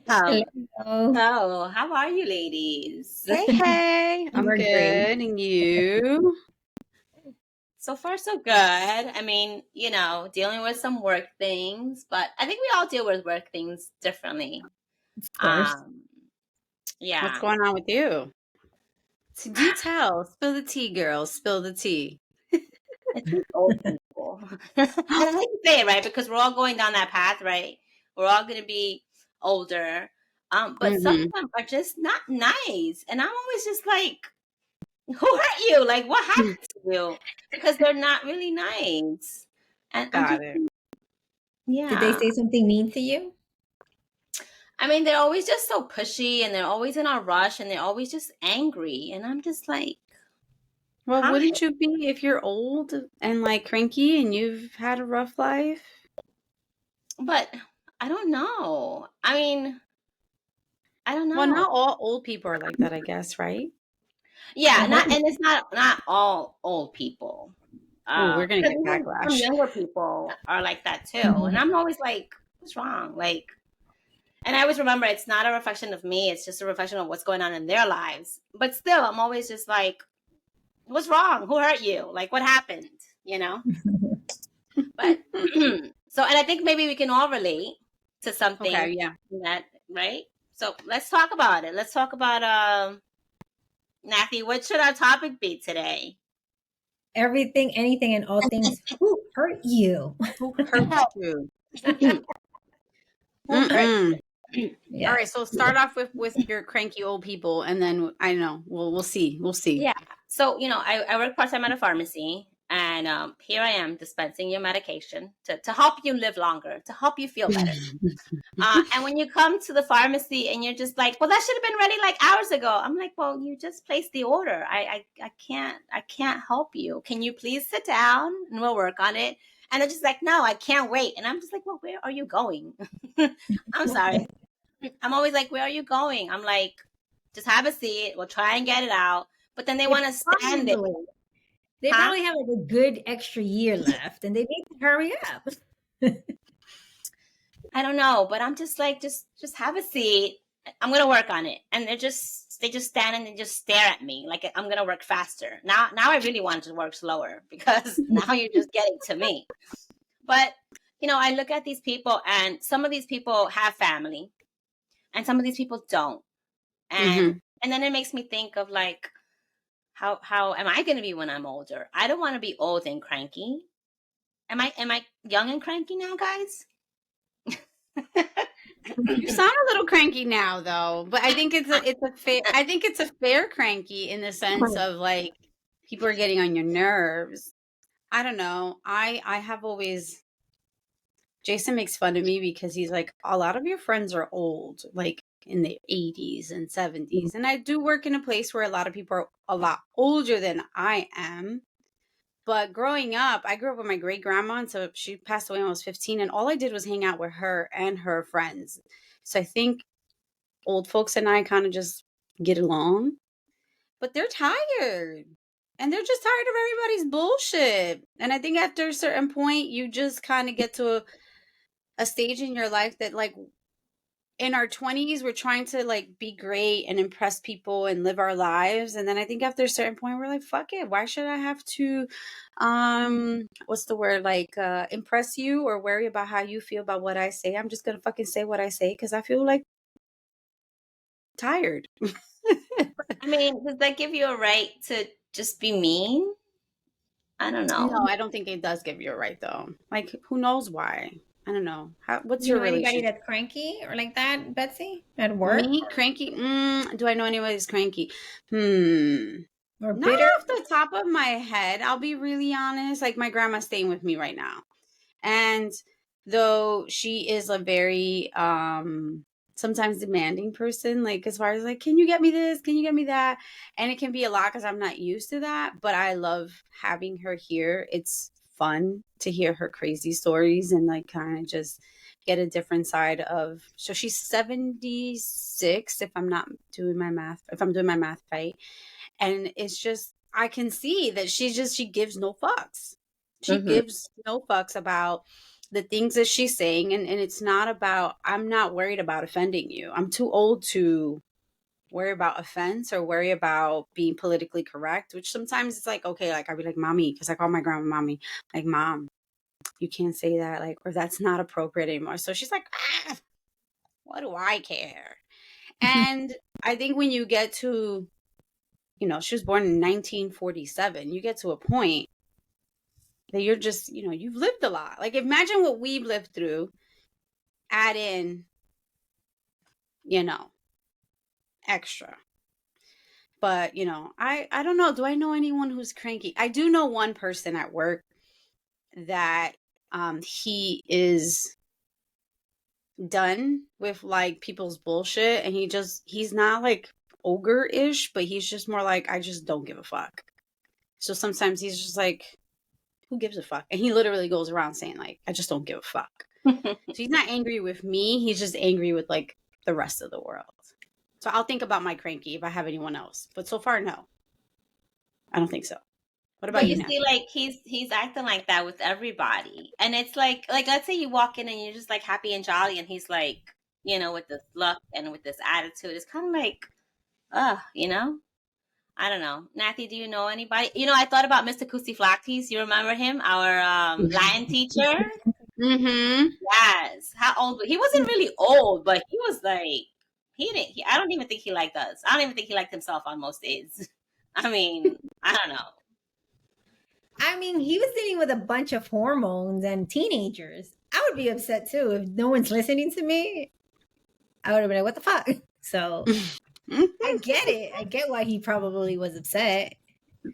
Um, Hello. oh, how are you ladies? Hey, I'm We're great. good. And you? So far, so good. I mean, dealing with some work things, but I think we all deal with work things differently. Of course. Um, What's yeah. going on with you? So do tell. Spill the tea, girl. Spill the tea. I think old people. And I hate to say it, right? Because we're all going down that path, right? We're all going to be older. But some Mm-hmm. of them are just not nice. And I'm always just like, who hurt you? Like, what happened to you? Because they're not really nice. And I'm just, Got it. Did they yeah. say something mean to you? I mean, they're always just so pushy and they're always in a rush and they're always just angry. And I'm just like, Well, hi. wouldn't you be if you're old and like cranky and you've had a rough life? But I don't know. I mean, I don't Well, know. not all old people are like that, I guess, right? Yeah, Uh-huh. and it's not all old people. Oh, we're gonna Because get even some backlash. younger people are like that too. And Mhm. I'm always like, what's wrong? Like, and I always remember it's not a reflection of me. It's just a reflection of what's going on in their lives. But still, I'm always just like, what's wrong? Who hurt you? Like, what happened? You know? But so, and I think maybe we can all relate to something Okay, yeah. that, right? So let's talk about it. Let's talk about, Nathy, what should our topic be today? Everything, anything, and all things. Who hurt you? Who hurt you? Who hurt Mm-mm. you? All Yeah. right, so start off with your cranky old people, and then I don't know. We'll see. We'll see. Yeah. So, I work part time at a pharmacy, and here I am dispensing your medication to help you live longer, to help you feel better. And when you come to the pharmacy and you're just like, well, that should have been ready like hours ago. I'm like, well, you just placed the order. I can't help you. Can you please sit down and we'll work on it? And they're just like, no, I can't wait. And I'm just like, well, where are you going? I'm sorry. I'm always like, where are you going? I'm like, just have a seat. We'll try and get it out. But then they They want to stand there. probably, they Huh? probably have like a good extra year left and they need to hurry up. I don't know, but I'm just like, just have a seat. I'm gonna work on it. And they just stand and they just stare at me like I'm gonna work faster. Now I really want to work slower because now you're just getting to me. But I look at these people and some of these people have family and some of these people don't. And Mm-hmm. and then it makes me think of like how am I gonna be when I'm older? I don't want to be old and cranky. Am I young and cranky now, guys? You sound a little cranky now, though, but I think it's a fair cranky in the sense of like people are getting on your nerves. I don't know. I have always Jason makes fun of me because he's like a lot of your friends are old, like in the 80s and 70s, and I do work in a place where a lot of people are a lot older than I am. But growing up, I grew up with my great grandma, and so she passed away when I was 15, and all I did was hang out with her and her friends. So I think old folks and I kind of just get along, but they're tired. And they're just tired of everybody's bullshit. And I think after a certain point, you just kind of get to a stage in your life that, like, in our 20s, we're trying to, like, be great and impress people and live our lives. And then I think after a certain point, we're like, fuck it. Why should I have to, what's the word? Like, impress you or worry about how you feel about what I say? I'm just going to fucking say what I say because I feel like tired. I mean, does that give you a right to just be mean? I don't No, know. I don't think it does give you a right though. Like, who knows why? I don't know. What's You your know anybody relationship? that's cranky or like that, Betsy, at work Me, cranky? Do I know anybody's cranky? Hmm. or Not bitter? off the top of my head. I'll be really honest. Like, my grandma's staying with me right now, and though she is a very sometimes demanding person, like as far as like, can you get me this, can you get me that, and it can be a lot because I'm not used to that, but I love having her here. It's fun to hear her crazy stories and like kind of just get a different side of, so she's 76 if I'm not doing my math, if I'm doing my math right, and it's just I can see that she gives no fucks. She Mm-hmm. gives no fucks about the things that she's saying, and it's not about, I'm not worried about offending you. I'm too old to worry about offense or worry about being politically correct, which sometimes it's like, okay, like I'd be like, mommy, because I call my grandma mommy, like, mom, you can't say that, like, or that's not appropriate anymore. So she's like, what do I care? And I think when you get to, she was born in 1947, you get to a point that you're just, you've lived a lot. Like, imagine what we've lived through, add in, extra. But, I don't know. Do I know anyone who's cranky? I do know one person at work that he is done with like people's bullshit, and he's not like ogre-ish, but he's just more like, I just don't give a fuck. So sometimes he's just like, who gives a fuck? And he literally goes around saying like, I just don't give a fuck. So he's not angry with me, he's just angry with like the rest of the world. So I'll think about my cranky if I have anyone else, but so far, no, I don't think so. What about But you, you see, Nathan? like he's acting like that with everybody, and it's like let's say you walk in and you're just like happy and jolly, and he's like, with this look and with this attitude, it's kind of like, I don't know. Nathy, do you know anybody? I thought about Mr. Kusiflakis. You remember him, our Latin teacher? Mm-hmm. Yes. How old? He wasn't really old, but he was like, he didn't. I don't even think he liked us. I don't even think he liked himself on most days. I mean, I don't know. I mean, he was dealing with a bunch of hormones and teenagers. I would be upset too if no one's listening to me. I would have been like, what the fuck? So I get it. I get why he probably was upset.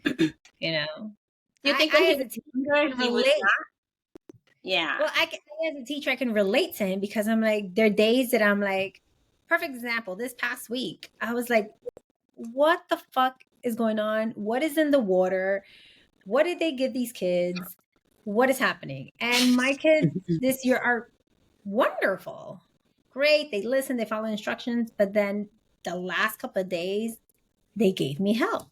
Do you think when I he as a was teacher younger, can he was relate. not? Yeah. Well, as a teacher, I can relate to him because I'm like, there are days that I'm like, perfect example. This past week, I was like, what the fuck is going on? What is in the water? What did they give these kids? What is happening? And my kids this year are wonderful. Great. They listen, they follow instructions. But then the last couple of days, they gave me hell.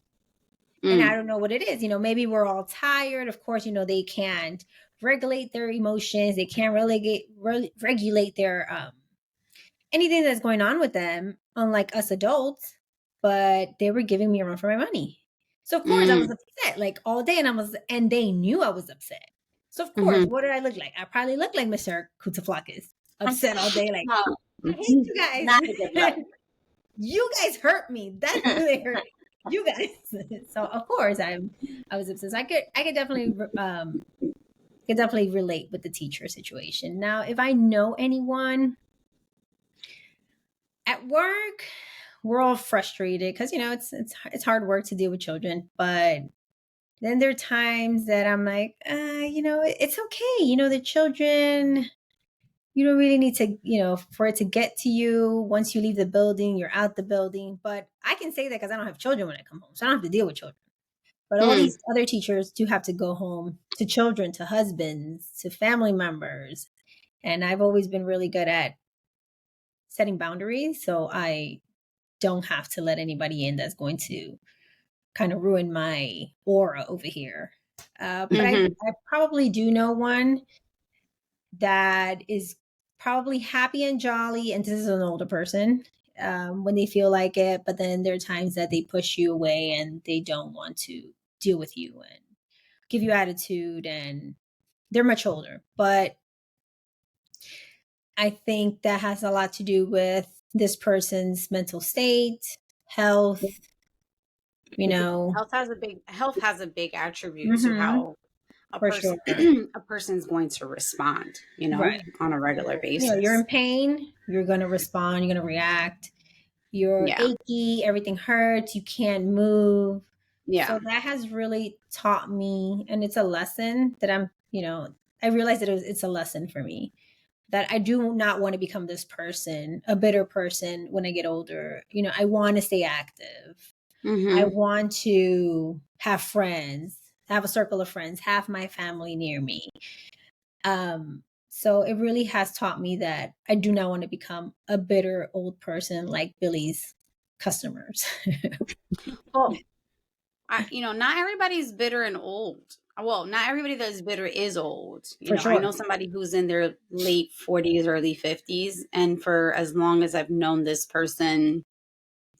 And I don't know what it is. Maybe we're all tired. Of course, they can't regulate their emotions. They can't regulate their anything that's going on with them, unlike us adults. But they were giving me a run for my money. So of course I was upset like all day, and they knew I was upset. So of course, what did I look like? I probably looked like Mr. Kutaflakis, upset all day, like, No, I hate you guys. not a good look. You guys hurt me. That's who they hurt. You guys. So of course I was upset. So I could definitely relate with the teacher situation. Now, if I know anyone at work, we're all frustrated because it's hard work to deal with children. But then there are times that I'm like, it's okay. The children, you don't really need to, for it to get to you. Once you leave the building, you're out the building. But I can say that because I don't have children when I come home, so I don't have to deal with children. But all these other teachers do have to go home to children, to husbands, to family members. And I've always been really good at setting boundaries. So I don't have to let anybody in that's going to kind of ruin my aura over here. But I probably do know one that is probably happy and jolly. And this is an older person when they feel like it. But then there are times that they push you away and they don't want to deal with you and give you attitude. And they're much older. But I think that has a lot to do with this person's mental state, health. Health has a big attribute to how for sure. a person's going to respond, Right. on a regular basis. You're in pain, you're going to respond, you're going to react. You're achy, everything hurts, you can't move. Yeah. So that has really taught me, and it's a lesson that I realized that it's a lesson for me, that I do not want to become this person, a bitter person when I get older. I want to stay active. I want to have friends, have a circle of friends, have my family near me. So it really has taught me that I do not want to become a bitter old person like Billy's customers. Well, not everybody's bitter and old. well, not everybody that's bitter is old. You For know, I sure. know somebody who's in their late 40s, early 50s. And for as long as I've known this person,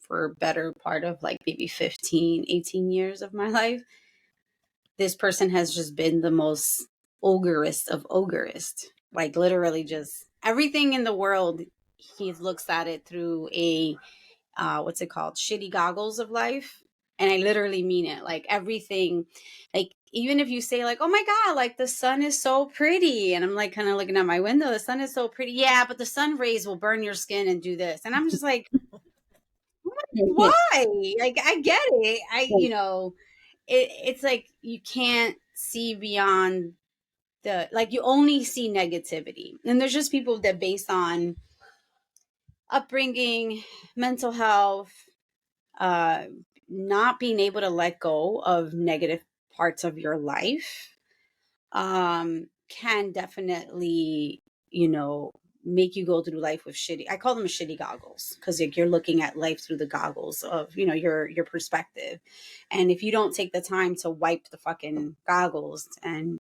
for better part of like maybe 15, 18 years of my life, this person has just been the most ogreist of ogreist. Like literally just everything in the world, he looks at it through a what's it called, shitty goggles of life. And I literally mean it. Like everything, like even if you say like, oh my god, like the sun is so pretty, and I'm like kind of looking out my window, the sun is so pretty, yeah, but the sun rays will burn your skin and do this, and I'm just like, why? Like I get it, it's like you can't see beyond the, like you only see negativity, and there's just people that based on upbringing, mental health, uh, not being able to let go of negative parts of your life, can definitely, make you go through life with shitty, I call them shitty goggles, because like you're looking at life through the goggles of, your perspective. And if you don't take the time to wipe the fucking goggles, and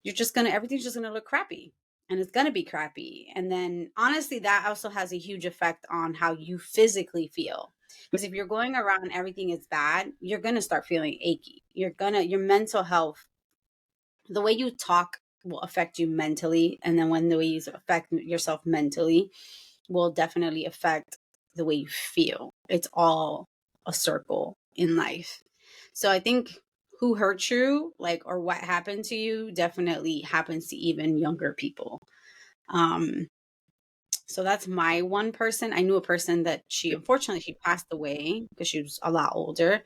you're just gonna, everything's just gonna look crappy, and it's gonna be crappy. And then honestly, that also has a huge effect on how you physically feel. Because if you're going around and everything is bad, you're gonna start feeling achy. Your mental health, the way you talk will affect you mentally. And then when the way you affect yourself mentally will definitely affect the way you feel. It's all a circle in life. So I think who hurt you, like, or what happened to you definitely happens to even younger people. Um, so that's my one person. I knew a person that unfortunately she passed away because she was a lot older,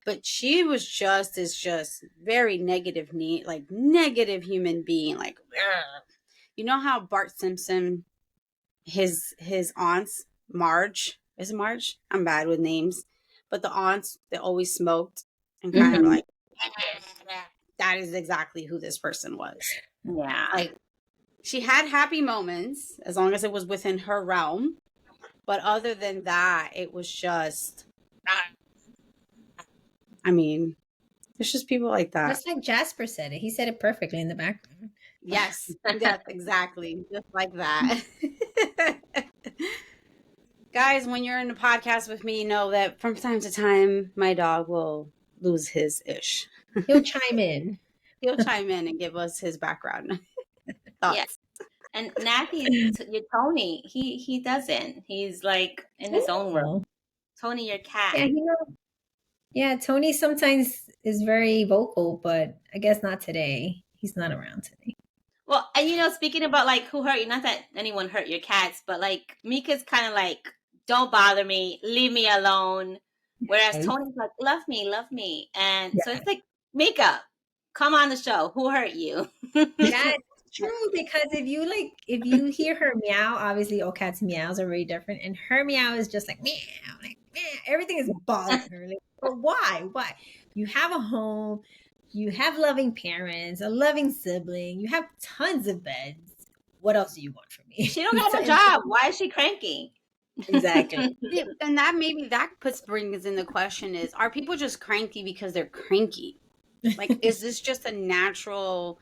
but she was just very negative, like negative human being. Like, ugh. You know how Bart Simpson, his aunts, Marge, is it Marge? I'm bad with names, but the aunts that always smoked and kind of Mhm. like, that is exactly who this person was. Yeah. Like, she had happy moments as long as it was within her realm, but other than that, it was just, I mean, it's just people like that. Just like Jasper said it. He said it perfectly in the background. Yes, yes, exactly. Just like that. Guys, when you're in a podcast with me, know that from time to time, my dog will lose his ish. He'll chime in. He'll chime in and give us his background Yeah. thoughts. And Natty's your Tony. He doesn't. He's like in his own world. Oh. Tony, your cat. Yeah, yeah, Tony sometimes is very vocal, but I guess not today. He's not around today. Well, and speaking about like who hurt you, not that anyone hurt your cats, but like Mika's kind of like, don't bother me, leave me alone. Whereas Right. Tony's like, love me. And so Yeah. it's like, Mika, come on the show. Who hurt you? That's true, because if you hear her meow, obviously all cats meows are very different, and her meow is just like meow, like meow. Everything is bothering her. Like, but why? Why? You have a home, you have loving parents, a loving sibling, you have tons of beds. What else do you want from me? She don't got no job. Why is she cranky? Exactly. Yeah, and that maybe that brings in the question is, are people just cranky because they're cranky? Like, is this just a natural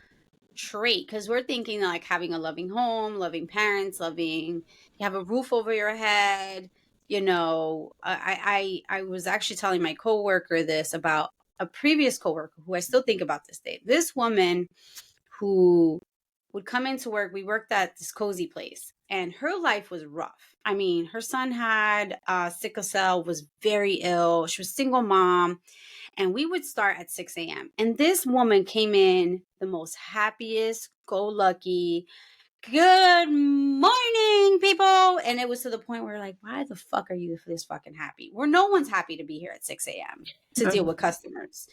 trait? Because we're thinking like having a loving home, loving parents, you have a roof over your head. I was actually telling my coworker this about a previous coworker who I still think about this day. This woman who would come into work. We worked at this cozy place, and her life was rough. I mean, her son had sickle cell, was very ill. She was a single mom, and we would start at 6 a.m. And this woman came in the most happiest, go lucky, good morning, people. And it was to the point where, like, why the fuck are you this fucking happy? Where no one's happy to be here at 6 a.m. to deal with customers.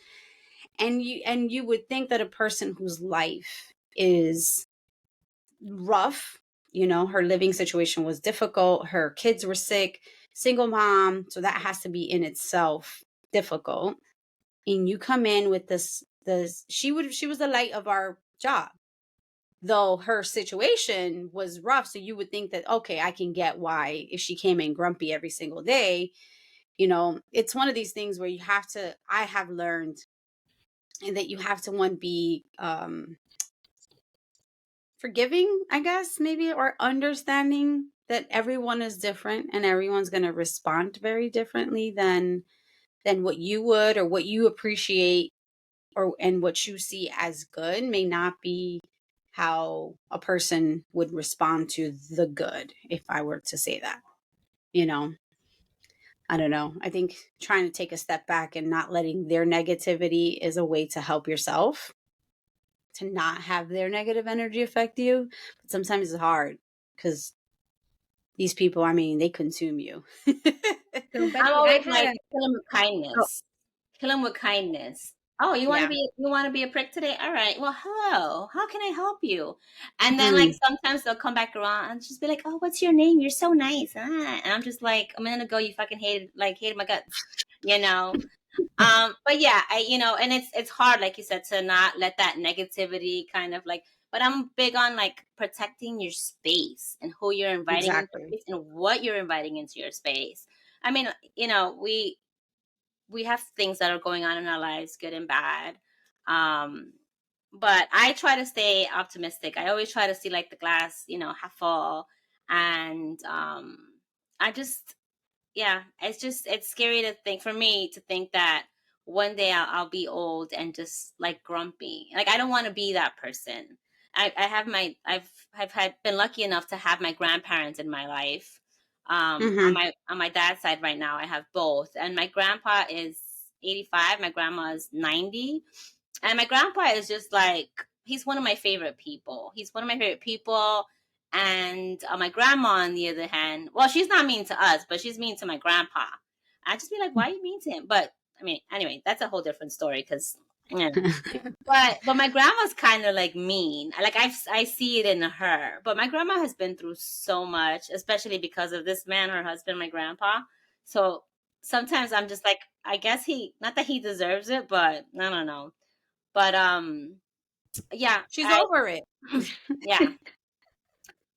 And you would think that a person whose life is rough, her living situation was difficult, her kids were sick, single mom, so that has to be in itself difficult. And you come in with this she was the light of our job, though her situation was rough. So you would think that, okay, I can get why if she came in grumpy every single day. It's one of these things where I have learned and that you have to be forgiving, I guess, maybe, or understanding that everyone is different and everyone's going to respond very differently than what you would, or what you appreciate, or and what you see as good may not be how a person would respond to the good, if I were to say that. You know, I don't know. I think trying to take a step back and not letting their negativity is a way to help yourself to not have their negative energy affect you. But sometimes it's hard because these people, I mean, they consume you. So, I'm Betty, I always had like, a kill him with oh, kindness. Kill him with kindness. Oh, Yeah. you want to be a prick today? All right. Well, hello. How can I help you? And then like Mm, sometimes they'll come back around and just be like, "Oh, what's your name? You're so nice." And I'm just like, a minute ago you fucking hated my guts, you know. But yeah, and it's hard, like you said, to not let that negativity kind of like. But I'm big on like protecting your space and who you're inviting into exactly. your space and what you're inviting into your space. I mean, we have things that are going on in our lives, good and bad. Um, but I try to stay optimistic. I always try to see like the glass, half full. And I just, yeah, it's scary to think, for me to think that one day I'll be old and just like grumpy. Like, I don't want to be that person. I've had been lucky enough to have my grandparents in my life. Hmm. On my dad's side right now, I have both, and my grandpa is 85, my grandma is 90, and my grandpa is just like, he's one of my favorite people. He's one of my favorite people. And my grandma, on the other hand, well, she's not mean to us, but she's mean to my grandpa. I just be like, why are you mean to him? But I mean, anyway, that's a whole different story because, yeah. But my grandma's kind of like mean. Like, I see it in her. But my grandma has been through so much, especially because of this man, her husband, my grandpa. So sometimes I'm just like, I guess not that he deserves it, but I don't know. But yeah, She's over it. yeah.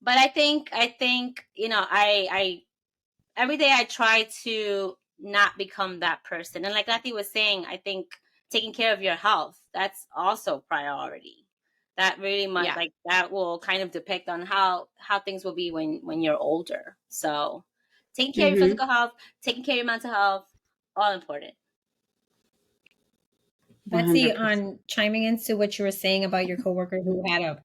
But I think I every day I try to not become that person. And like Nati was saying, I think taking care of your health, that's also priority. That really much, Yeah. like, that will kind of depict on how things will be when you're older. So taking care of your Hmm. physical health, taking care of your mental health, all important. Betsy, 100%. on chiming into what you were saying about your coworker who had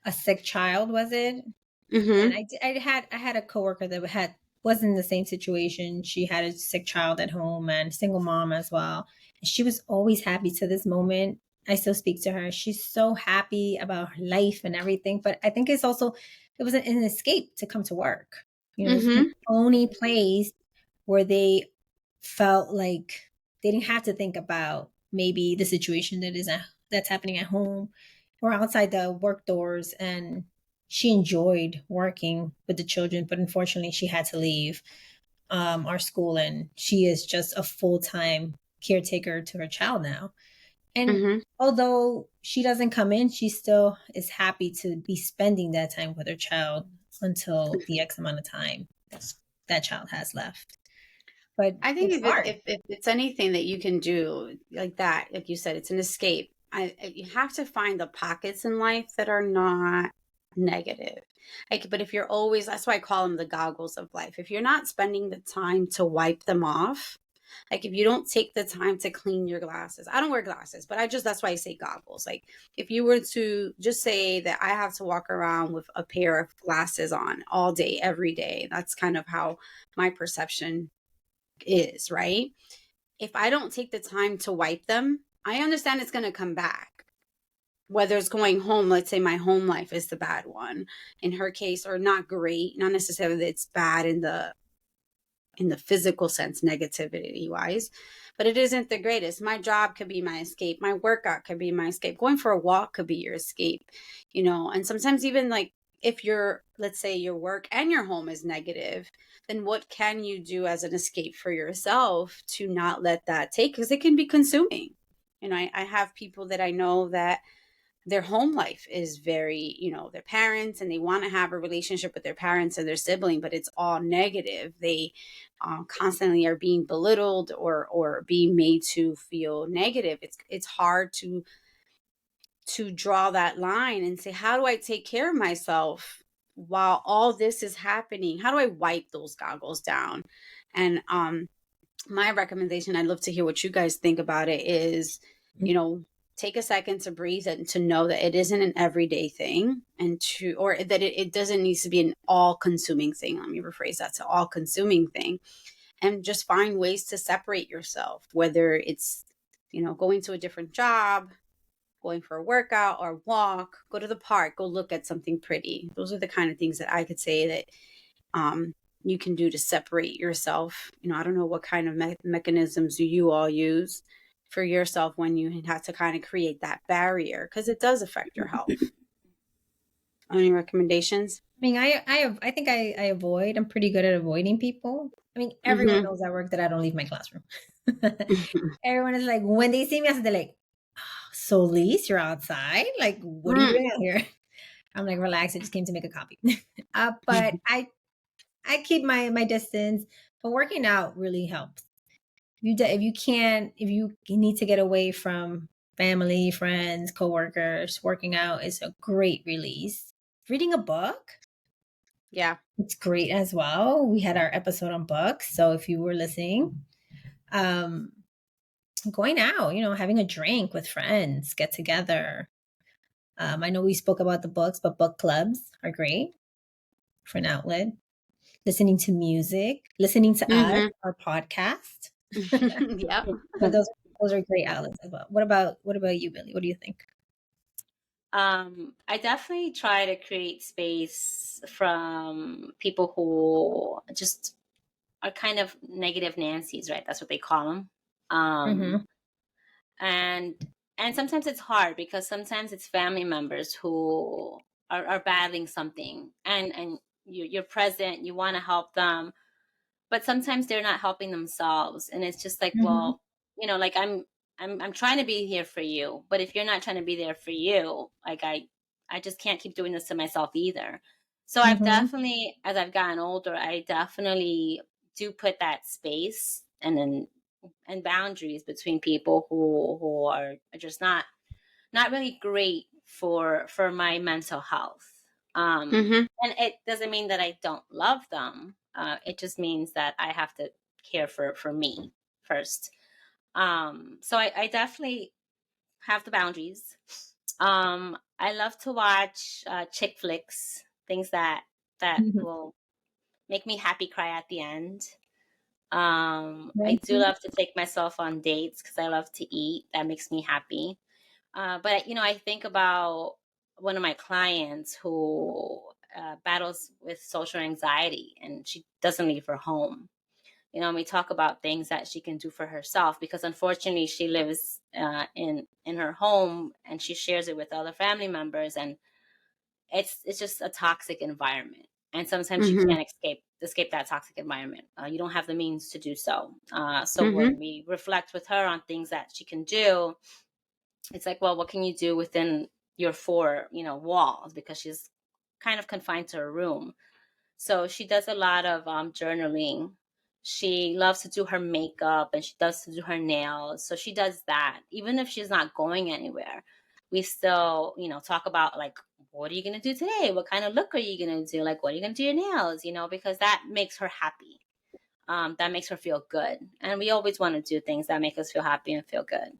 a sick child, was it? And Hmm. I had a coworker that was in the same situation. She had a sick child at home and single mom as well. And she was always happy to this moment. I still speak to her. She's so happy about her life and everything. But I think it was an escape to come to work. It's the Hmm. only place where they felt like they didn't have to think about maybe the situation that's happening at home or outside the work doors. And she enjoyed working with the children, but unfortunately she had to leave our school, and she is just a full-time caretaker to her child now. And Hmm. although she doesn't come in, she still is happy to be spending that time with her child until the X amount of time that child has left. But I think it's hard. if it's anything that you can do like that, like you said, it's an escape. You have to find the pockets in life that are not negative. Like, but if you're always, that's why I call them the goggles of life. If you're not spending the time to wipe them off, like if you don't take the time to clean your glasses, I don't wear glasses, but that's why I say goggles. Like if you were to just say that I have to walk around with a pair of glasses on all day, every day, that's kind of how my perception is, right? If I don't take the time to wipe them, I understand it's going to come back. Whether it's going home, let's say my home life is the bad one in her case, or not great, not necessarily that it's bad in the physical sense, negativity wise, but it isn't the greatest. My job could be my escape. My workout could be my escape. Going for a walk could be your escape, and sometimes even like if let's say your work and your home is negative, then what can you do as an escape for yourself to not let that take, because it can be consuming. I have people that I know that their home life is very, their parents, and they want to have a relationship with their parents and their sibling, but it's all negative. They constantly are being belittled or being made to feel negative. It's hard to draw that line and say, how do I take care of myself while all this is happening? How do I wipe those goggles down? And my recommendation, I'd love to hear what you guys think about it, is, take a second to breathe and to know that it isn't an everyday thing, or that it doesn't need to be an all consuming thing. Let me rephrase that. It's an all consuming thing, and just find ways to separate yourself, whether it's, going to a different job, going for a workout or walk, go to the park, go look at something pretty. Those are the kind of things that I could say that you can do to separate yourself. I don't know what kind of mechanisms you all use for yourself when you have to kind of create that barrier, because it does affect your health. Any recommendations? I mean, I think I avoid. I'm pretty good at avoiding people. I mean, everyone knows at work that I don't leave my classroom. Everyone is like, when they see me, they're like, "Oh, so Lise, you're outside? Like, what are you doing out here?" I'm like, relax. I just came to make a copy. But I keep my distance. But working out really helps. If you need to get away from family, friends, coworkers, working out is a great release. Reading a book, Yeah. it's great as well. We had our episode on books. So if you were listening, going out, having a drink with friends, get together. I know we spoke about the books, but book clubs are great for an outlet. Listening to music, listening to us, our podcast. Yep. But those are great outlets as well. What about you, Billy? What do you think? I definitely try to create space from people who just are kind of negative Nancy's, right? That's what they call them. And sometimes it's hard because sometimes it's family members who are battling something, and you're present, you want to help them, but sometimes they're not helping themselves, and it's just like, well, like I'm trying to be here for you, but if you're not trying to be there for you, like I just can't keep doing this to myself either. So I've definitely, as I've gotten older, I definitely do put that space and boundaries between people who are just not really great for my mental health. And it doesn't mean that I don't love them. It just means that I have to care for me first. So I definitely have the boundaries. I love to watch chick flicks, things that will make me happy, cry at the end. I do love to take myself on dates because I love to eat. That makes me happy. But I think about one of my clients who battles with social anxiety, and she doesn't leave her home. We talk about things that she can do for herself, because unfortunately she lives in her home and she shares it with other family members, and it's just a toxic environment. And sometimes you can't escape that toxic environment. You don't have the means to do so. So when we reflect with her on things that she can do, it's like, well, what can you do within your four, walls? Because she's kind of confined to her room. So she does a lot of journaling. She loves to do her makeup, and she does to do her nails. So she does that. Even if she's not going anywhere, we still, talk about, like, what are you going to do today? What kind of look are you going to do? Like, what are you going to do your nails? Because that makes her happy. That makes her feel good. And we always want to do things that make us feel happy and feel good.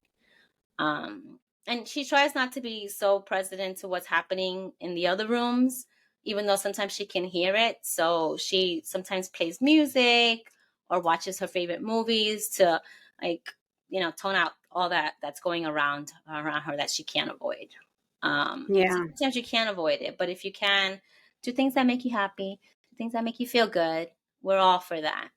And she tries not to be so present to what's happening in the other rooms, even though sometimes she can hear it. So she sometimes plays music or watches her favorite movies to, like, tone out all that's going around her that she can't avoid. Sometimes you can't avoid it, but if you can, do things that make you happy, do things that make you feel good. We're all for that.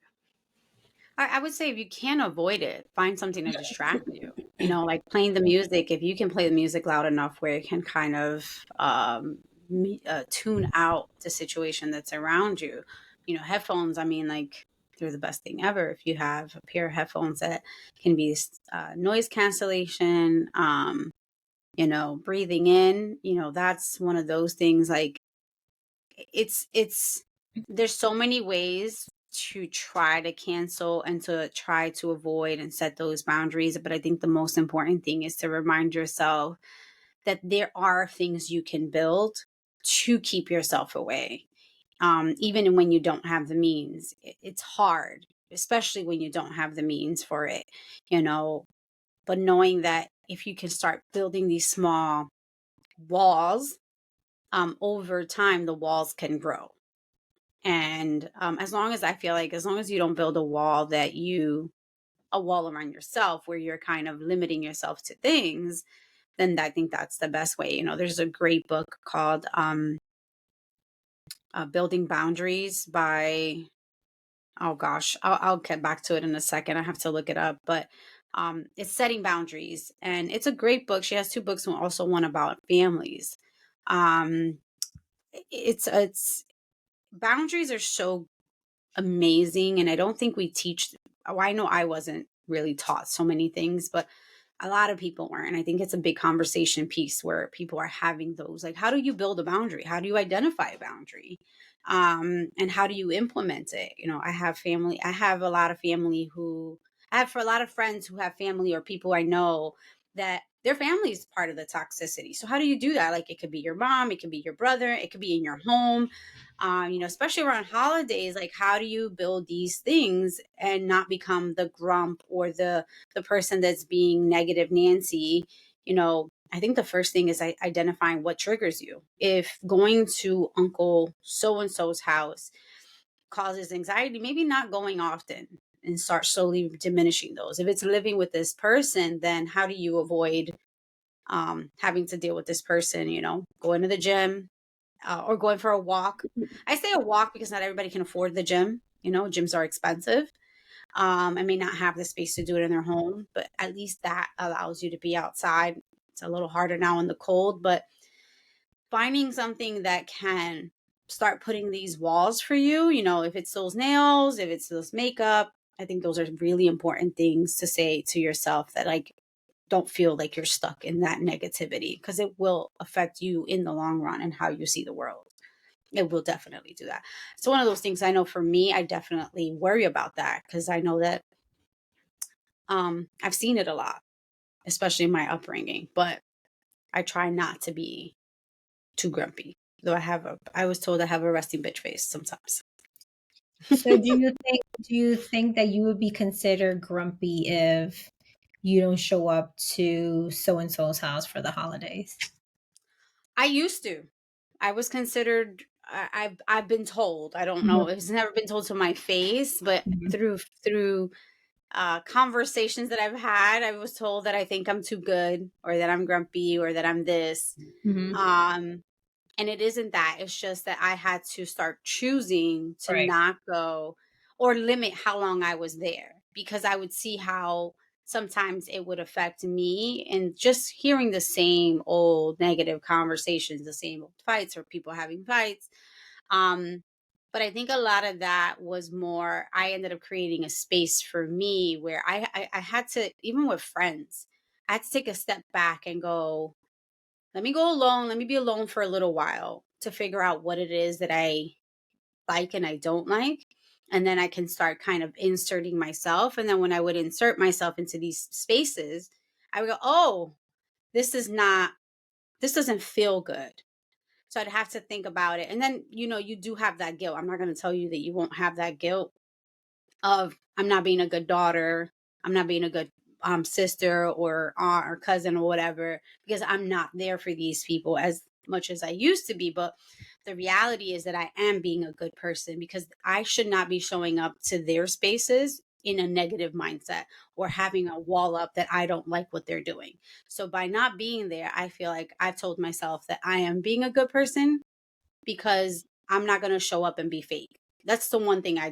I would say if you can't avoid it, find something to distract you. Like playing the music. If you can play the music loud enough where it can kind of tune out the situation that's around you. Headphones, I mean, like, they're the best thing ever. If you have a pair of headphones that can be noise cancellation, breathing in, that's one of those things. Like there's so many ways to try to cancel and to try to avoid and set those boundaries. But I think the most important thing is to remind yourself that there are things you can build to keep yourself away. Even when you don't have the means, it's hard, especially when you don't have the means for it, but knowing that if you can start building these small walls, over time, the walls can grow. And as long as you don't build a wall a wall around yourself where you're kind of limiting yourself to things, then I think that's the best way. There's a great book called Building Boundaries by, oh gosh, I'll get back to it in a second. I have to look it up, but it's Setting Boundaries, and it's a great book. She has two books, and also one about families. Um, it's boundaries are so amazing, and I don't think we teach. Oh, I know I wasn't really taught so many things, but a lot of people weren't. And I think it's a big conversation piece where people are having those, like, how do you build a boundary? How do you identify a boundary? And how do you implement it? I have a lot of family who I have for a lot of friends who have family or people I know that their family is part of the toxicity. So how do you do that? Like, it could be your mom, it could be your brother, it could be in your home. Especially around holidays, like, how do you build these things and not become the grump or the person that's being negative Nancy? I think the first thing is identifying what triggers you. If going to Uncle so and so's house causes anxiety, maybe not going often, and start slowly diminishing those. If it's living with this person, then how do you avoid having to deal with this person? Going to the gym, or going for a walk. I say a walk because not everybody can afford the gym. Gyms are expensive. I may not have the space to do it in their home, but at least that allows you to be outside. It's a little harder now in the cold, but finding something that can start putting these walls for you, if it's those nails, if it's those makeup, I think those are really important things to say to yourself, that, like, don't feel like you're stuck in that negativity, because it will affect you in the long run and how you see the world. It will definitely do that. It's one of those things. I know for me, I definitely worry about that, because I know that I've seen it a lot, especially in my upbringing, but I try not to be too grumpy. Though I was told I have a resting bitch face sometimes. So do you think that you would be considered grumpy if you don't show up to so and so's house for the holidays? I used to. I was considered. I've been told. I don't know. Mhm, It's never been told to my face, but mhm, through conversations that I've had, I was told that I think I'm too good, or that I'm grumpy, or that I'm this. mhm. Um, and it isn't that. It's just that I had to start choosing to Right. not go, or limit how long I was there, because I would see how sometimes it would affect me, and just hearing the same old negative conversations, the same old fights, or people having fights. Um, but I think a lot of that was more, I ended up creating a space for me where I had to, even with friends, I had to take a step back and go, let me go alone. Let me be alone for a little while to figure out what it is that I like and I don't like. And then I can start kind of inserting myself. And then when I would insert myself into these spaces, I would go, oh, this is not, this doesn't feel good. So I'd have to think about it. And then, you do have that guilt. I'm not going to tell you that you won't have that guilt of, I'm not being a good daughter. I'm not being a good sister or aunt or cousin or whatever, because I'm not there for these people as much as I used to be. But the reality is that I am being a good person, because I should not be showing up to their spaces in a negative mindset, or having a wall up that I don't like what they're doing. So by not being there, I feel like I've told myself that I am being a good person, because I'm not going to show up and be fake. That's the one thing I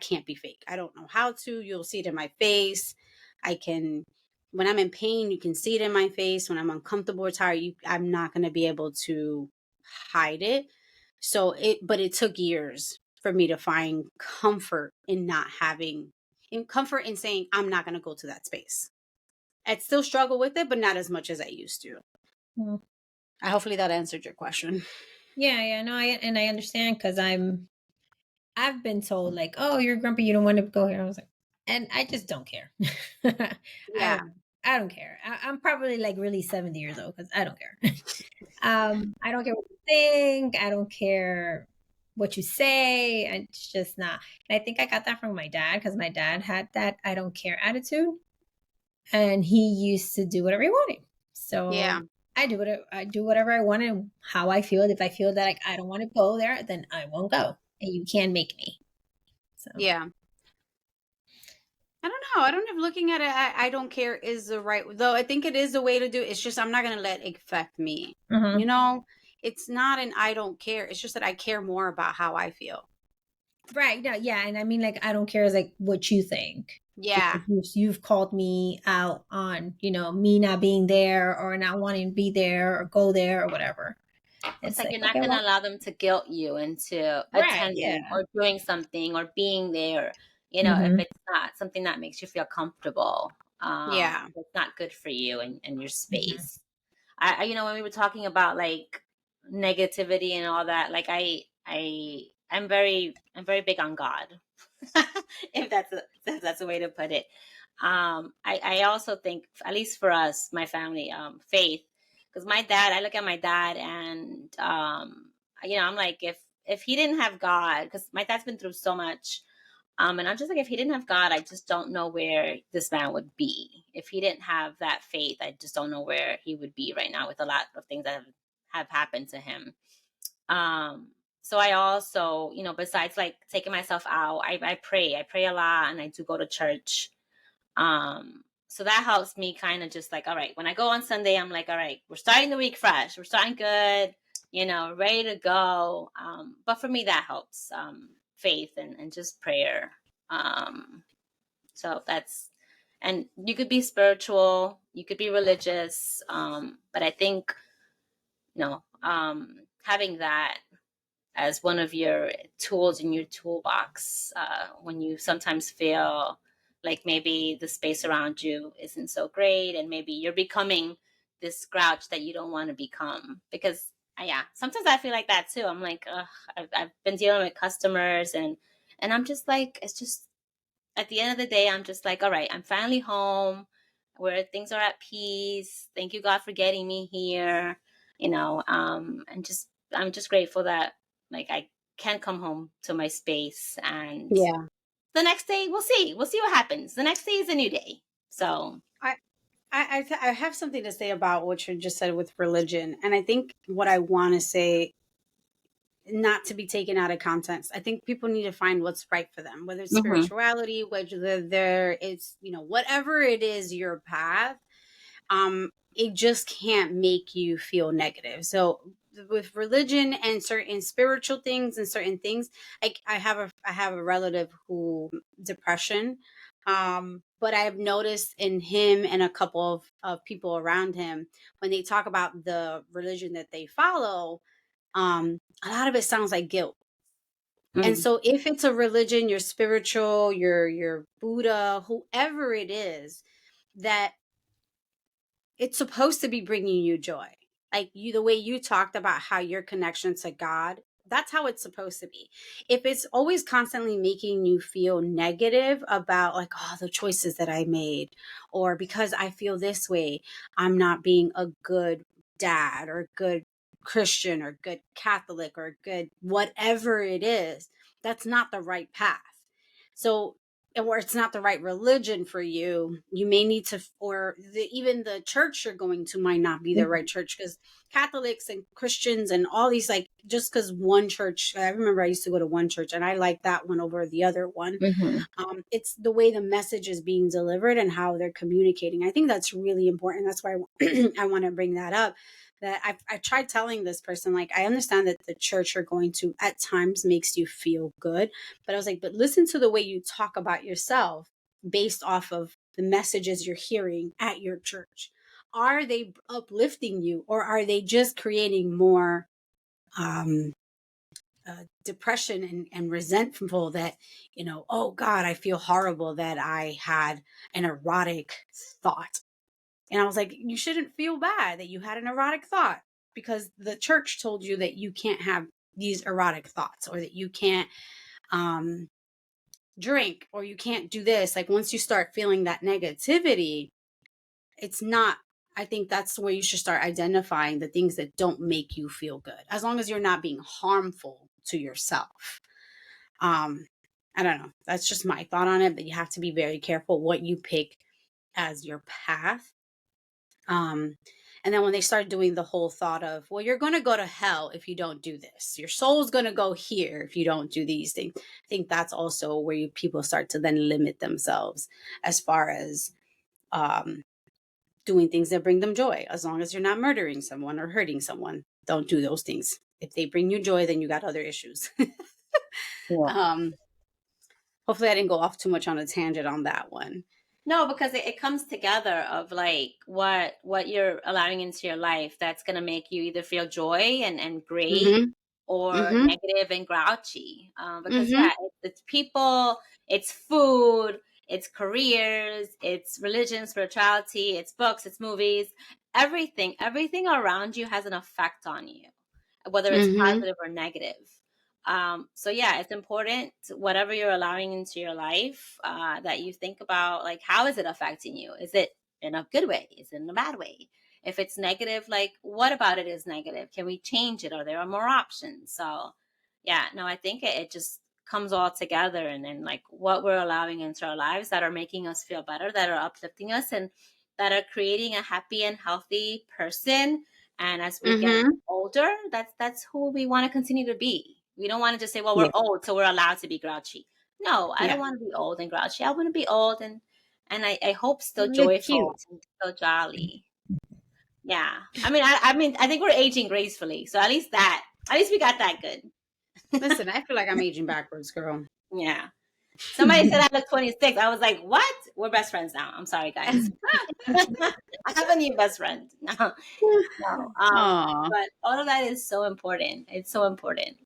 can't be fake. I don't know how to. You'll see it in my face. I can, when I'm in pain, you can see it in my face. When I'm uncomfortable or tired, I'm not going to be able to hide it. But it took years for me to find comfort in not having, in comfort in saying, I'm not going to go to that space. I'd still struggle with it, but not as much as I used to. Well, Hopefully that answered your question. yeah, no, I understand because I've been told like, oh, you're grumpy, you don't want to go here. I was like, and I just don't care. I Yeah. I don't care. I'm probably like really 70 years old because I don't care. I don't care what you think. I don't care what you say. It's just not. And I think I got that from my dad because my dad had that I don't care attitude, and he used to do whatever he wanted. So Yeah. I do whatever I want and how I feel. If I feel that like I don't want to go there, then I won't go, and you can't make me. So. Yeah. I don't know. I don't know if looking at it, I don't care is the right, though I think it is the way to do it. It's just I'm not going to let it affect me. Mhm. You know, it's not an I don't care. It's just that I care more about how I feel. Right. No, yeah. And I mean, like, I don't care is like what you think. Yeah. Because you've called me out on, me not being there or not wanting to be there or go there or whatever. It's It's like like, you're not okay, going to well, allow them to guilt you into right. Yeah. attending or doing something or being there. If Hmm. it's not something that makes you feel comfortable, Yeah. it's not good for you and your Hmm. space. When we were talking about like negativity and all that, like I'm very big on God, if that's a way to put it. I also think, at least for us, my family, faith, because I look at my dad and, I'm like, if he didn't have God, because my dad's been through so much, and I'm just like, if he didn't have God, I just don't know where this man would be. If he didn't have that faith, I just don't know where he would be right now with a lot of things that have happened to him. Um, so I also, besides like taking myself out, I pray. I pray a lot and I do go to church. So that helps me kind of just like, all right, when I go on Sunday, I'm like, all right, we're starting the week fresh. We're starting good, ready to go. But for me, that helps, faith and just prayer. So and you could be spiritual, you could be religious. But I think, having that as one of your tools in your toolbox, when you sometimes feel like maybe the space around you isn't so great and maybe you're becoming this grouch that you don't want to become. Because yeah, sometimes I feel like that too. I'm like, ugh, I've been dealing with customers and I'm just like, it's just, at the end of the day, I'm just like, all right, I'm finally home where things are at peace. Thank you, God, for getting me here. And just, I'm just grateful that like I can come home to my space, and Yeah. the next day we'll see what happens. The next day is a new day. So, I, I have something to say about what you just said with religion. And I think what I want to say, not to be taken out of context. I think people need to find what's right for them, whether it's mhm, spirituality, whether there it's, whatever it is, your path. It just can't make you feel negative. So with religion and certain spiritual things and certain things, like I have a relative who depression. But I've noticed in him and a couple of people around him, when they talk about the religion that they follow, a lot of it sounds like guilt. And mm, so if it's a religion, you're spiritual, you're Buddha, whoever it is, that it's supposed to be bringing you joy. Like the way you talked about how your connection to God, that's how it's supposed to be. If it's always constantly making you feel negative about like, oh, the choices that I made, or because I feel this way, I'm not being a good dad or good Christian or good Catholic or good whatever it is, that's not the right path. So, or it's not the right religion for you, you may need to, or even the church you're going to might not be the mhm, right church, because Catholics and Christians and all these, like, just because one church, I remember I used to go to one church and I like that one over the other one. mhm, It's the way the message is being delivered and how they're communicating. I think that's really important. That's why I want to bring that up. That I tried telling this person, like, I understand that the church you're going to at times makes you feel good, but I was like, but listen to the way you talk about yourself based off of the messages you're hearing at your church. Are they uplifting you, or are they just creating more um, depression and resentful that, oh God, I feel horrible that I had an erotic thought. And I was like, you shouldn't feel bad that you had an erotic thought because the church told you that you can't have these erotic thoughts, or that you can't drink, or you can't do this. Like, once you start feeling that negativity, it's not, I think that's where you should start identifying the things that don't make you feel good, as long as you're not being harmful to yourself. I don't know. That's just my thought on it, but you have to be very careful what you pick as your path. And then when they start doing the whole thought of, well, you're going to go to hell if you don't do this, your soul's going to go here if you don't do these things, I think that's also where people start to then limit themselves as far as doing things that bring them joy. As long as you're not murdering someone or hurting someone, don't do those things. If they bring you joy, then you got other issues. Yeah. Hopefully I didn't go off too much on a tangent on that one. No, because it comes together of like what you're allowing into your life that's gonna make you either feel joy and great, Mm-hmm. or Mm-hmm. negative and grouchy. Because Mm-hmm. it's people, it's food, it's careers, it's religion, spirituality, it's books, it's movies. Everything around you has an effect on you, whether it's Mm-hmm. positive or negative. So yeah, it's important, whatever you're allowing into your life, that you think about, like, how is it affecting you? Is it in a good way? Is it in a bad way? If it's negative, like, what about it is negative? Can we change it? Or there are more options? So yeah, no, I think it just comes all together, and then like what we're allowing into our lives that are making us feel better, that are uplifting us, and that are creating a happy and healthy person. And as we get Mm-hmm. older, that's who we want to continue to be. We don't want to just say, well, we're Yeah. old, so we're allowed to be grouchy. No, I Yeah. don't want to be old and grouchy. I want to be old and I hope still Look joyful cute. and still jolly. Yeah. I mean, I think we're aging gracefully. So at least we got that good. Listen, I feel like I'm aging backwards, girl. Yeah. Somebody said I look 26. I was like, what? We're best friends now. I'm sorry, guys. I have a new best friend. No, no. Aw. But all of that is so important. It's so important.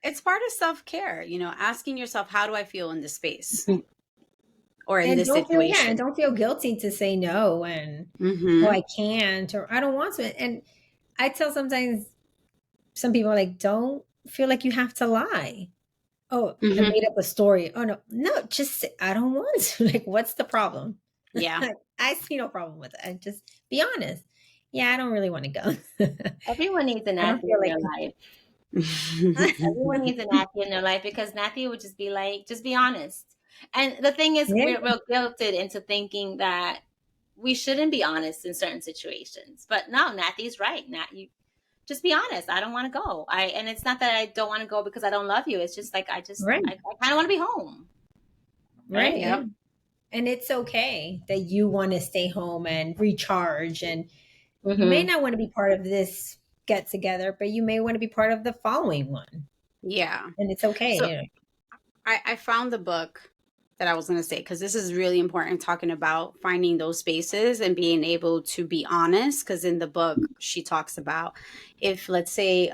It's part of self-care, asking yourself, how do I feel in this space or in And this and situation? don't feel guilty to say no and oh Mm-hmm. I can't or I don't want to. And I tell sometimes some people like don't feel like you have to lie. Oh, I Mm-hmm. made up a story. Oh no, just say, I don't want to. Like, what's the problem? Yeah. I see no problem with it. I just be honest. Yeah, I don't really want to go. Everyone needs a I don't Natty feel in like their life. Everyone needs a Natty in their life, because Natty would just be like, just be honest. And the thing is, yeah, we're guilted into thinking that we shouldn't be honest in certain situations. But no, Natty's right. Nat, you just be honest. I don't want to go. And it's not that I don't want to go because I don't love you. It's just like right, I kind of want to be home, right, right? yeah. Yep. And it's okay that you want to stay home and recharge. And you may Mm-hmm. not want to be part of this get together, but you may want to be part of the following one. Yeah. And it's okay. So You know. I found the book that I was going to say, because this is really important, talking about finding those spaces and being able to be honest. Because in the book, she talks about, if let's say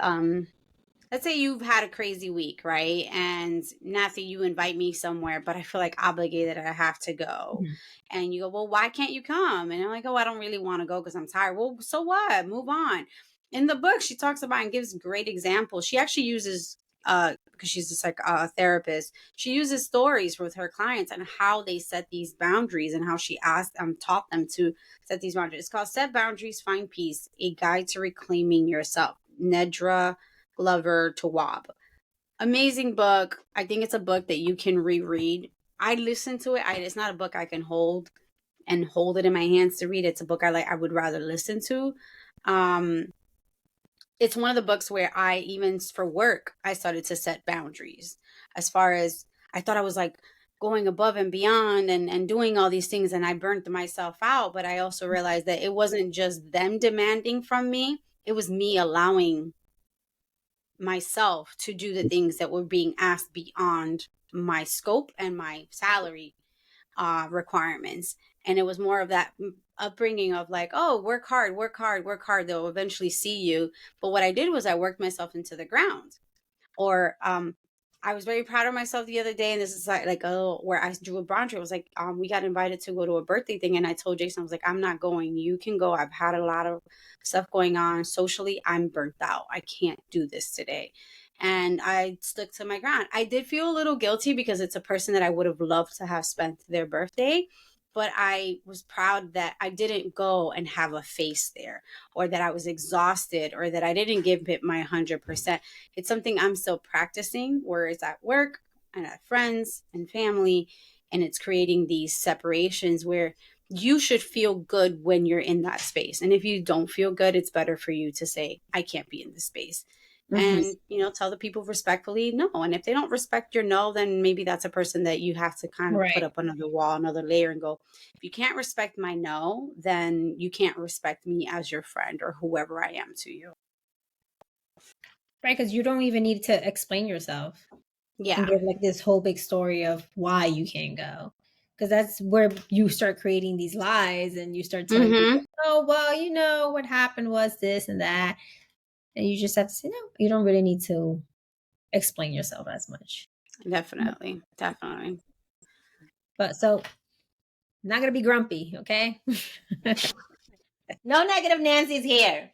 you've had a crazy week, right? And Nathy, you invite me somewhere, but I feel like obligated, I have to go. Mhm. And you go, well, why can't you come? And I'm like, oh, I don't really want to go because I'm tired. Well, so what? Move on. In the book, she talks about and gives great examples. She actually uses, because she's just like a therapist, she uses stories with her clients and how they set these boundaries and how she taught them to set these boundaries. It's called Set Boundaries, Find Peace, A Guide to Reclaiming Yourself. Nedra Glover Tawwab. Amazing book. I think it's a book that you can reread. I listen to it. It's not a book I can hold it in my hands to read. It's a book I would rather listen to. Um, it's one of the books where I, even for work, I started to set boundaries. As far as, I thought I was like going above and beyond and doing all these things, and I burnt myself out. But I also realized that it wasn't just them demanding from me, it was me allowing myself to do the things that were being asked beyond my scope and my salary requirements. And it was more of that upbringing of like, oh, work hard, work hard, work hard, they'll eventually see you. But what I did was I worked myself into the ground. Or I was very proud of myself the other day, and this is like where I drew a boundary. I was like, we got invited to go to a birthday thing, and I told Jason, I was like, I'm not going. You can go. I've had a lot of stuff going on socially. I'm burnt out. I can't do this today. And I stuck to my ground. I did feel a little guilty because it's a person that I would have loved to have spent their birthday, but I was proud that I didn't go and have a face there, or that I was exhausted, or that I didn't give it my 100%. It's something I'm still practicing, where it's at work and at friends and family, and it's creating these separations where you should feel good when you're in that space. And if you don't feel good, it's better for you to say, I can't be in this space. And, tell the people respectfully no. And if they don't respect your no, then maybe that's a person that you have to kind of put Right. up another wall, another layer, and go, if you can't respect my no, then you can't respect me as your friend or whoever I am to you. Right, because you don't even need to explain yourself and Yeah. give like this whole big story of why you can't go. Because that's where you start creating these lies and you start telling people, oh, well, what happened was this and that. And you just have to say, no, you don't really need to explain yourself as much. Definitely. But so, not going to be grumpy, okay? No negative Nancy's here.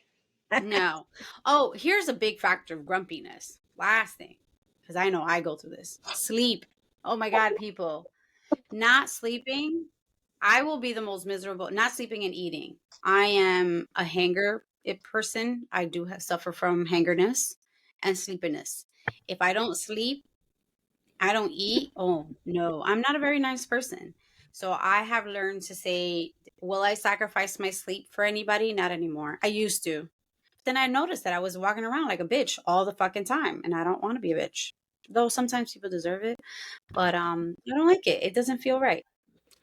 No. Oh, here's a big factor of grumpiness. Last thing, because I know I go through this. Sleep. Oh my God, people. Not sleeping. I will be the most miserable. Not sleeping and eating. I am a hanger person. I do suffer from hangerness and sleepiness. If I don't sleep, I don't eat. Oh no, I'm not a very nice person. So I have learned to say, will I sacrifice my sleep for anybody? Not anymore. I used to. Then I noticed that I was walking around like a bitch all the fucking time, and I don't want to be a bitch. Though sometimes people deserve it, but I don't like it. It doesn't feel right.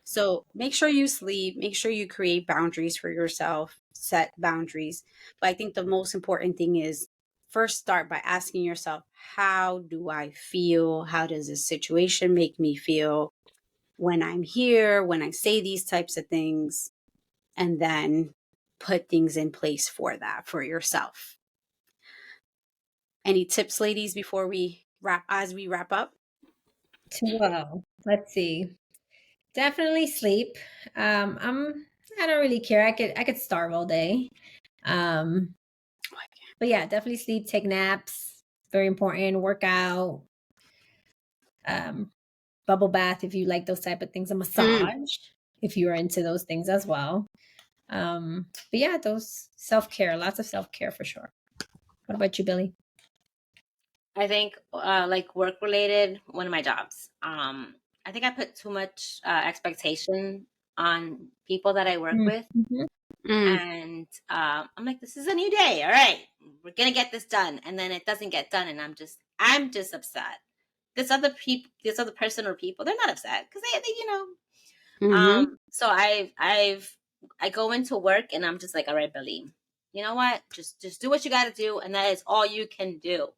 So make sure you sleep, make sure you create boundaries for yourself, set boundaries. But I think the most important thing is first start by asking yourself, how do I feel? How does this situation make me feel when I'm here, when I say these types of things? And then put things in place for that for yourself. Any tips, ladies, before we wrap up? Well, let's see. Definitely sleep. I don't really care. I could starve all day. But yeah, definitely sleep, take naps. Very important. Work out. Bubble bath if you like those type of things. A massage if you're into those things as well. But yeah, those self-care, lots of self-care for sure. What about you, Billy? I think like work related, one of my jobs. I think I put too much expectation on people that I work with. And I'm like, this is a new day. All right, we're gonna get this done, and then it doesn't get done, and I'm just upset. This other person or people, they're not upset because they. So I go into work and I'm just like, all right, Billy, you know what? Just do what you got to do, and that is all you can do.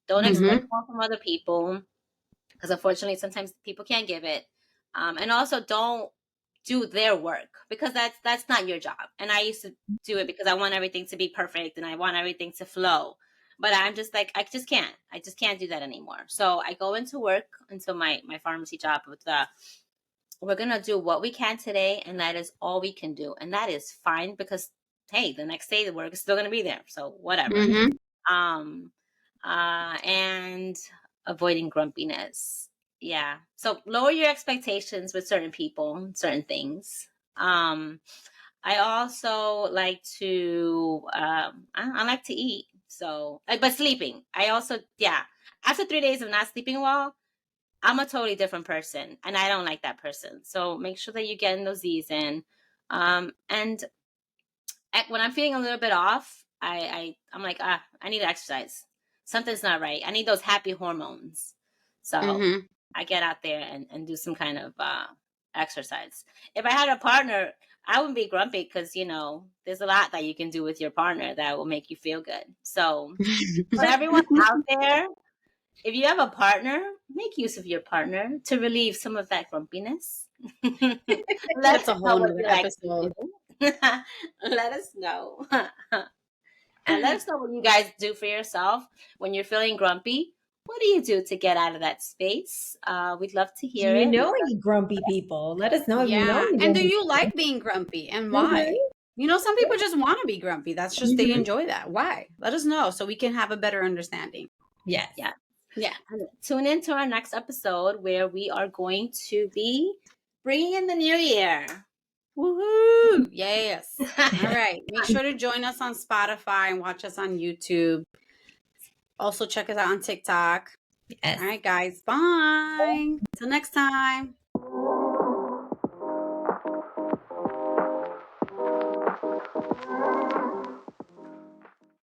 Don't expect more from other people, because unfortunately sometimes people can't give it. And also don't do their work, because that's not your job. And I used to do it because I want everything to be perfect and I want everything to flow. But I'm just like, I just can't do that anymore. So I go into work, into my pharmacy job with we're going to do what we can today, and that is all we can do. And that is fine, because hey, the next day the work is still going to be there. So whatever. And avoiding grumpiness. Yeah. So lower your expectations with certain people, certain things. I also like to, I like to eat. So, but sleeping, I also, yeah. After 3 days of not sleeping well, I'm a totally different person, and I don't like that person. So make sure that you're getting those Z's in. And when I'm feeling a little bit off, I'm like, I need to exercise. Something's not right. I need those happy hormones. So I get out there and do some kind of exercise. If I had a partner, I wouldn't be grumpy, because there's a lot that you can do with your partner that will make you feel good. So for everyone out there, if you have a partner, make use of your partner to relieve some of that grumpiness. That's a whole nother episode. Let us know. And let us know what you guys do for yourself when you're feeling grumpy. What do you do to get out of that space? We'd love to Do hear you it. know any grumpy people? Let us know if you know Yeah. any And do grumpy you people. like being grumpy and Mhm. why? You know, some people just want to be grumpy. That's just, they Mhm. enjoy that. Why? Let us know so we can have a better understanding. Yes. Yeah. Yeah. And tune in to our next episode where we are going to be bringing in the new year. Woohoo! Yes. All right. Make sure to join us on Spotify and watch us on YouTube. Also, check us out on TikTok. Yes. All right, guys. Bye. Till next time.